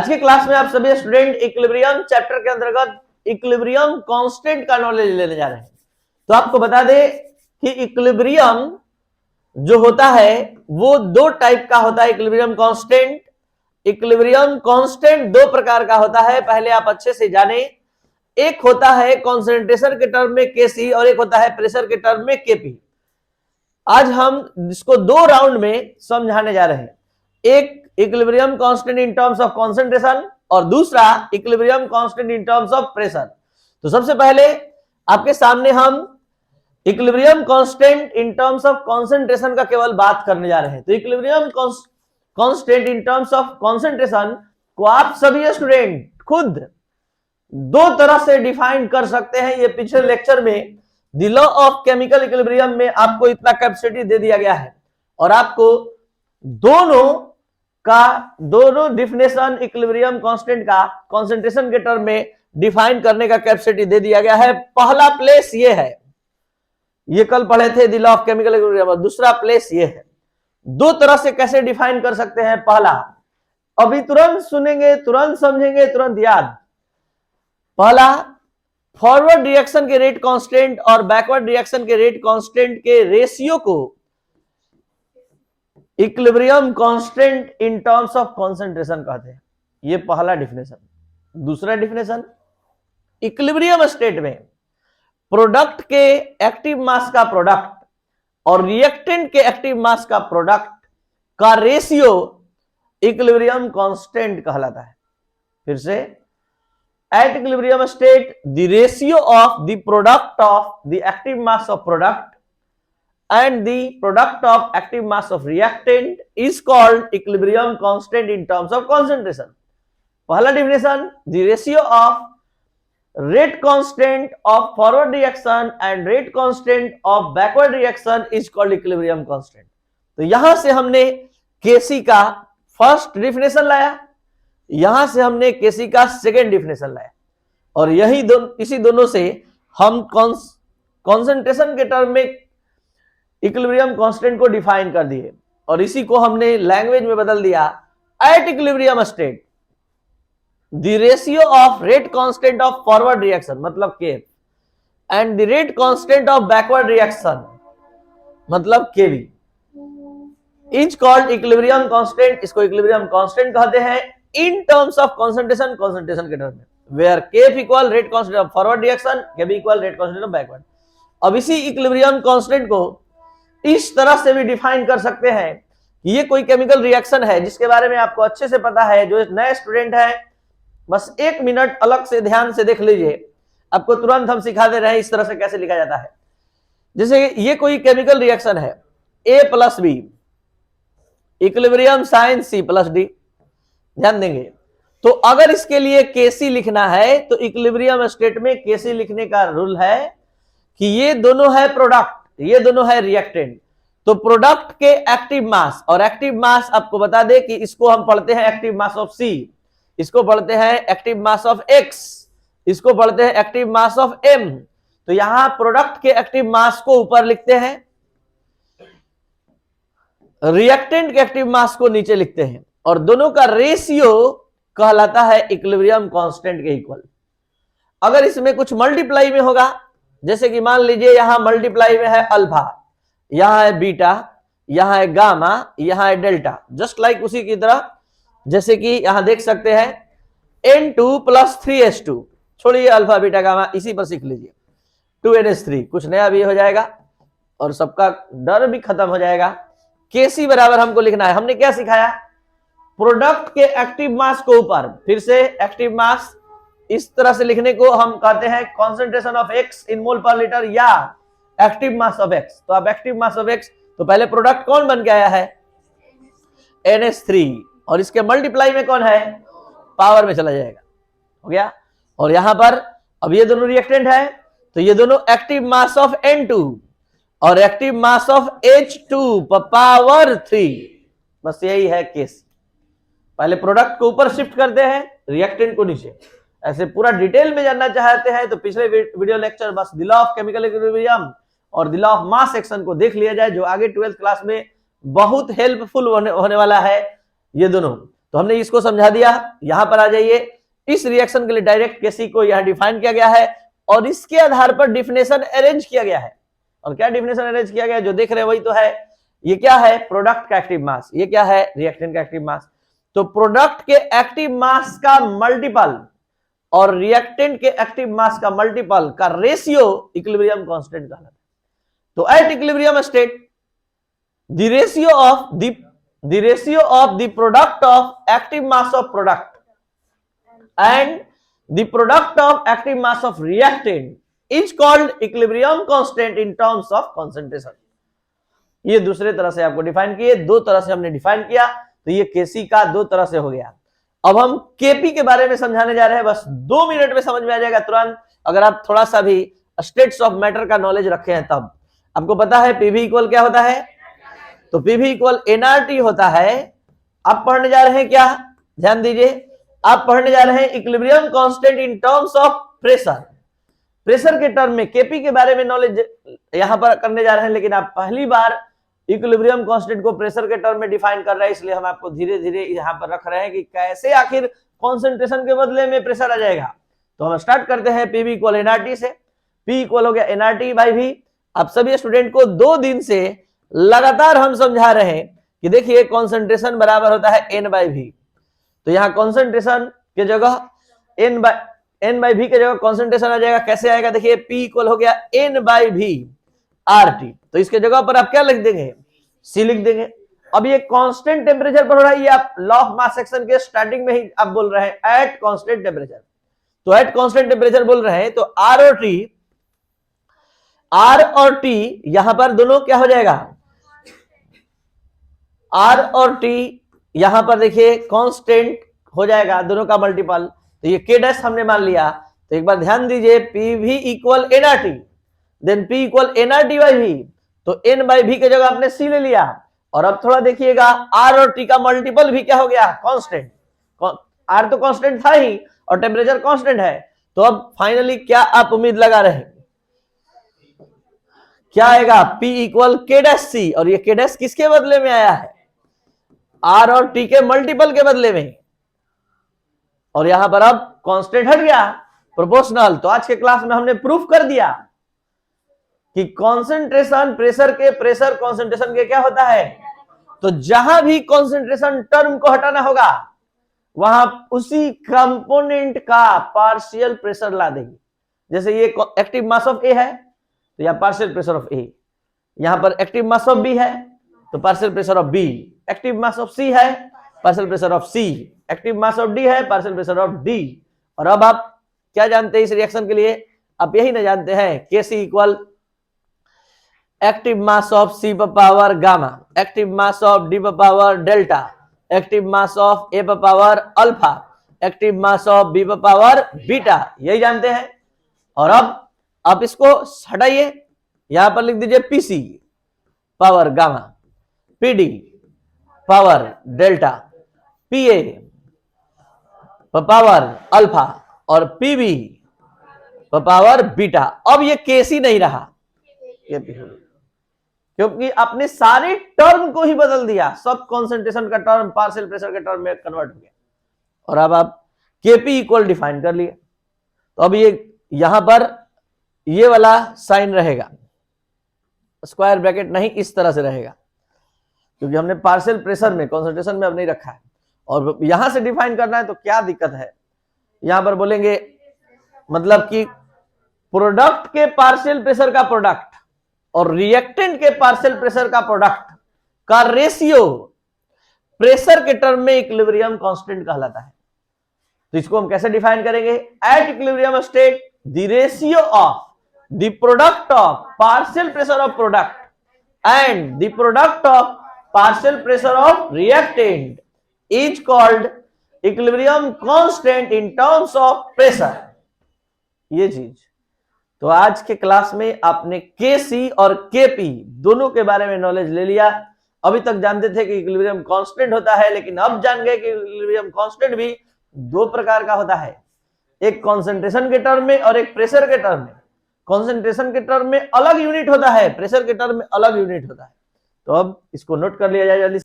आज की क्लास में आप सभी स्टूडेंट इक्विलिब्रियम चैप्टर के अंतर्गत इक्विलिब्रियम कांस्टेंट का नॉलेज लेने जा रहे हैं। तो आपको बता दें कि इक्विलिब्रियम जो होता है वो दो टाइप का होता है। इक्विलिब्रियम कांस्टेंट दो प्रकार का होता है, पहले आप अच्छे से जाने। एक होता है कॉन्सेंट्रेशन के टर्म में केसी और एक होता है प्रेशर के टर्म में केपी। आज हम इसको दो राउंड में समझाने जा रहे हैं। एक equilibrium constant in terms of concentration और दूसरा equilibrium constant in terms of pressure. तो सबसे पहले आपके सामने हम equilibrium constant in terms of concentration का केवल बात करने जा रहे हैं। तो equilibrium constant in terms of concentration को आप सभी स्टूडेंट खुद दो तरह से डिफाइन कर सकते हैं। ये पिछले लेक्चर में the law of chemical equilibrium में आपको इतना कैपेसिटी दे दिया गया है और आपको दोनों डिफिनेशन इक्विलिब्रियम कांस्टेंट का कंसंट्रेशन के टर्म में डिफाइन करने का कैपेसिटी दे दिया गया है। पहला प्लेस ये है, ये कल पढ़े थे the law of chemical equilibrium. दूसरा प्लेस ये है। दो तरह से कैसे डिफाइन कर सकते हैं। पहला, अभी तुरंत सुनेंगे, तुरंत समझेंगे, तुरंत याद। पहला, फॉरवर्ड रिएक्शन के रेट कांस्टेंट और बैकवर्ड रिएक्शन के रेट कांस्टेंट के रेशियो को equilibrium constant in terms of concentration कहते हैं। ये पहला डिफिनेशन। दूसरा डिफिनेशन, इक्विलिब्रियम स्टेट में प्रोडक्ट के एक्टिव मास का प्रोडक्ट और रिएक्टेंट के एक्टिव मास का प्रोडक्ट का रेशियो इक्विलिब्रियम कांस्टेंट कहलाता है। फिर से, eight equilibrium state the ratio of the product of the active mass of product and the product of active mass of reactant is called equilibrium constant in terms of concentration. पहला definition, the ratio of rate constant of forward reaction and rate constant of backward reaction is called equilibrium constant. तो यहां से हमने केसी का first definition लाया, यहां से हमने केसी का सेकेंड डिफिनेशन लाया और इसी दोनों से हम कॉन्सेंट्रेशन के टर्म में इक्विलिब्रियम कांस्टेंट को डिफाइन कर दिए और इसी को हमने लैंग्वेज में बदल दिया। At equilibrium state the ratio of rate constant of forward reaction मतलब K and the rate constant of backward reaction मतलब KB is called equilibrium constant. इसको इक्विलिब्रियम कांस्टेंट कहते हैं इन टर्म्स ऑफ कंसंट्रेशन के term में, where KF equal rate constant of forward reaction, KB equal rate constant of backward. अब इसी equilibrium constant को इस तरह से भी डिफाइन कर सकते हैं कि ये कोई केमिकल रिएक्शन है जिसके बारे में आपको अच्छे से पता है। जो नए स्टूडेंट है बस एक मिनट अलग से ध्यान से देख लीजिए, आपको तुरंत हम सिखा दे रहे हैं इस तरह से कैसे लिखा जाता है। जैसे ये कोई केमिकल रिएक्शन है A plus B, equilibrium sign C plus D। ध्यान देंगे, तो अगर इसके लिए केसी लिखना है तो इक्विलिब्रियम स्टेट में केसी लिखने का रूल है कि ये दोनों है प्रोडक्ट, ये दोनों है रिएक्टेंट। तो प्रोडक्ट के एक्टिव मास और एक्टिव मास आपको बता दे कि इसको हम पढ़ते हैं एक्टिव मास ऑफ C, इसको पढ़ते हैं एक्टिव मास ऑफ X, इसको पढ़ते हैं एक्टिव मास ऑफ M। तो यहां प्रोडक्ट के एक्टिव मास को ऊपर लिखते हैं, रिएक्टेंट के एक्टिव मास को नीचे लिखते हैं और दोनों का रेशियो कहलाता है इक्विलिब्रियम कांस्टेंट के इक्वल। अगर इसमें कुछ मल्टीप्लाई में होगा, जैसे कि मान लीजिए यहां मल्टीप्लाई में है अल्फा, यहां है बीटा, यहां है गामा, यहां है डेल्टा, जस्ट लाइक उसी की तरह जैसे कि यहां देख सकते हैं N2 प्लस 3H2। छोड़िए अल्फा बीटा गामा, इसी पर सीख लीजिए 2NH3। कुछ नया भी हो जाएगा और सबका डर भी खत्म हो जाएगा। केसी बराबर हमको लिखना है। हमने क्या सिखाया, प्रोडक्ट के एक्टिव मास को ऊपर, फिर से एक्टिव मास इस तरह से लिखने को हम कहते हैं कॉन्सेंट्रेशन ऑफ X इन मोल पर लीटर या एक्टिव मास ऑफ X। तो अब एक्टिव मास ऑफ X, तो पहले प्रोडक्ट कौन बन के आया है NH3 और इसके मल्टीप्लाई में कौन है, पावर में चला जाएगा, हो गया। और यहां पर अब ये दोनों रिएक्टेंट है तो ये दोनों एक्टिव मास ऑफ N2 और active mass of H2 power 3। बस यही है केस। पहले प्रोडक्ट को ऊपर शिफ्ट करते हैं, रिएक्टेंट को नीचे। ऐसे पूरा डिटेल में जानना चाहते हैं तो पिछले वीडियो लेक्चर बस the law of chemical equilibrium और the law of mass section को देख लिया जाए, जो आगे 12th क्लास में बहुत हेल्पफुल होने वाला है ये दोनों। तो हमने इसको समझा दिया। यहां पर आ जाइए, इस रिएक्शन के लिए डायरेक्ट केसी को यहां डिफाइन किया गया है और इसके आधार पर डिफिनेशन अरेंज किया गया है। और क्या डिफिनेशन अरेंज किया गया है, जो देख रहे हैं वही तो है। ये क्या है, प्रोडक्ट का एक्टिव मास, ये क्या है, रिएक्टेंट का एक्टिव मास। तो प्रोडक्ट के एक्टिव मास का मल्टीपल और रिएक्टेंट के एक्टिव मास का मल्टीपल का रेशियो इक्विलिब्रियम कांस्टेंट कहलाता है। तो eight equilibrium state the ratio of the product of active mass of product and the product of active mass of reactant is called equilibrium constant in terms of concentration। ये दूसरे तरह से आपको define किए, दो तरह से हमने डिफाइन किया, तो ये केसी का दो तरह से हो गया। अब हम केपी के बारे में समझाने जा रहे हैं, बस 2 मिनट में समझ में आ जाएगा तुरंत, अगर आप थोड़ा सा भी स्टेट्स ऑफ मैटर का नॉलेज रखे हैं तब। आपको पता है पीवी इक्वल क्या होता है, तो पीवी इक्वल एनआरटी होता है। आप पढ़ने जा रहे हैं क्या, ध्यान दीजिए, आप पढ़ने जा रहे हैं equilibrium constant in terms of pressure. Pressure के टर्म में केपी के बारे में नॉलेज यहां पर करने जा रहे हैं, लेकिन आप पहली बार इक्विलिब्रियम कांस्टेंट को प्रेशर के टर्म में डिफाइन कर रहे हैं, इसलिए हम आपको धीरे धीरे यहां पर रख रहे हैं कि कैसे आखिर कॉन्सेंट्रेशन के बदले में प्रेशर आ जाएगा। तो हम स्टार्ट करते हैं पीवी इक्वल एनआरटी से। पी इक्वल हो गया एनआरटी बाई वी। आप सभी स्टूडेंट को 2 दिन से लगातार हम समझा रहे हैं कि देखिए कॉन्सेंट्रेशन बराबर होता है एन बाई वी। तो यहां कॉन्सेंट्रेशन के जगह एन बाई वी के जगह कॉन्सेंट्रेशन आ जाएगा। कैसे आएगा, देखिए पी इक्वल हो गया N by V R T. तो इसके जगह पर आप क्या लिख देंगे, सी लिख देंगे। अब ये कांस्टेंट टेम्परेचर पर हो रहा है, ये आप लॉ ऑफ मास सेक्शन के स्टार्टिंग में ही आप बोल रहे हैं एट कांस्टेंट टेम्परेचर। तो एट कांस्टेंट टेम्परेचर बोल रहे हैं, तो आर और टी यहां पर दोनों क्या हो जाएगा, आर और टी यहां पर देखिए कांस्टेंट हो जाएगा, दोनों का मल्टीपल। तो ये के डैश हमने मान लिया। तो एक बार ध्यान दीजिए, P V equal NRT, then P equal NRT by V. तो एन बाई वी के जगह आपने सी ले लिया। और अब थोड़ा देखिएगा, आर और टी का मल्टीपल भी क्या हो गया, कांस्टेंट। आर तो कांस्टेंट था ही और टेम्परेचर कांस्टेंट है। तो अब फाइनली क्या आप उम्मीद लगा रहे हैं, क्या आएगा, P इक्वल के डैश सी। और ये के डैश किसके बदले में आया है, R और T के मल्टीपल के बदले में। और यहां पर अब कांस्टेंट हट गया, प्रोपोर्शनल। तो आज के क्लास में हमने प्रूफ कर दिया कि कॉन्सेंट्रेशन प्रेशर के प्रेशर कॉन्सेंट्रेशन के क्या होता है। तो जहां भी कॉन्सेंट्रेशन टर्म को हटाना होगा वहां उसी कंपोनेंट का पार्शियल प्रेशर ला देंगे। जैसे ये एक्टिव मास ऑफ ए है, तो यह पार्शियल प्रेशर ऑफ ए। यहां पर एक्टिव मास ऑफ बी है, तो partial pressure of B. Active mass of C है, partial pressure of C. Active mass of D है, पार्शियल प्रेशर ऑफ डी। और अब आप क्या जानते हैं इस रिएक्शन के लिए, आप यही ना जानते हैं, K C equal active mass of C पर power gamma, active mass of D पर power delta, active mass of A पर power alpha, active mass of B पर पावर बीटा, यही जानते हैं। और अब आप इसको हटाइए, यहां पर लिख दीजिए PC power gamma, PD power delta, PA power alpha और पीबी पावर बीटा। अब ये केसी नहीं रहा, क्योंकि आपने सारे टर्म को ही बदल दिया, सब कॉन्सेंट्रेशन का टर्म पार्शियल प्रेशर के टर्म में कन्वर्ट हो गया। और अब आप केपी इक्वल डिफाइन कर लिए। तो अब ये यहां पर ये वाला साइन रहेगा, स्क्वायर ब्रैकेट नहीं, इस तरह से रहेगा, क्योंकि हमने पार्शियल प्रेशर में कॉन्सेंट्रेशन में अब नहीं रखा है। और यहां से डिफाइन करना है, तो क्या दिक्कत है, यहां पर बोलेंगे मतलब कि प्रोडक्ट के पार्शियल प्रेशर का प्रोडक्ट और रिएक्टेंट के पार्शियल प्रेशर का प्रोडक्ट का रेशियो प्रेशर के टर्म में इक्विलिब्रियम कांस्टेंट कहलाता है। तो इसको हम कैसे डिफाइन करेंगे, eight equilibrium state the ratio of the product of partial pressure of product and the product of partial pressure of reactant is called equilibrium constant in terms of pressure। ये चीज तो आज के क्लास में आपने Kc और Kp दोनों के बारे में नॉलेज ले लिया। अभी तक जानते थे कि इक्विलिब्रियम कांस्टेंट होता है, लेकिन अब जान गए कि इक्विलिब्रियम कांस्टेंट भी 2 प्रकार का होता है, एक कॉन्सेंट्रेशन के टर्म में और एक प्रेशर के टर्म में। कॉन्सेंट्रेशन के टर्म में अलग यूनिट होता है, प्रेशर के टर्म में अलग यूनिट होता है। तो अब इसको नोट कर लिया जाए जल्दी।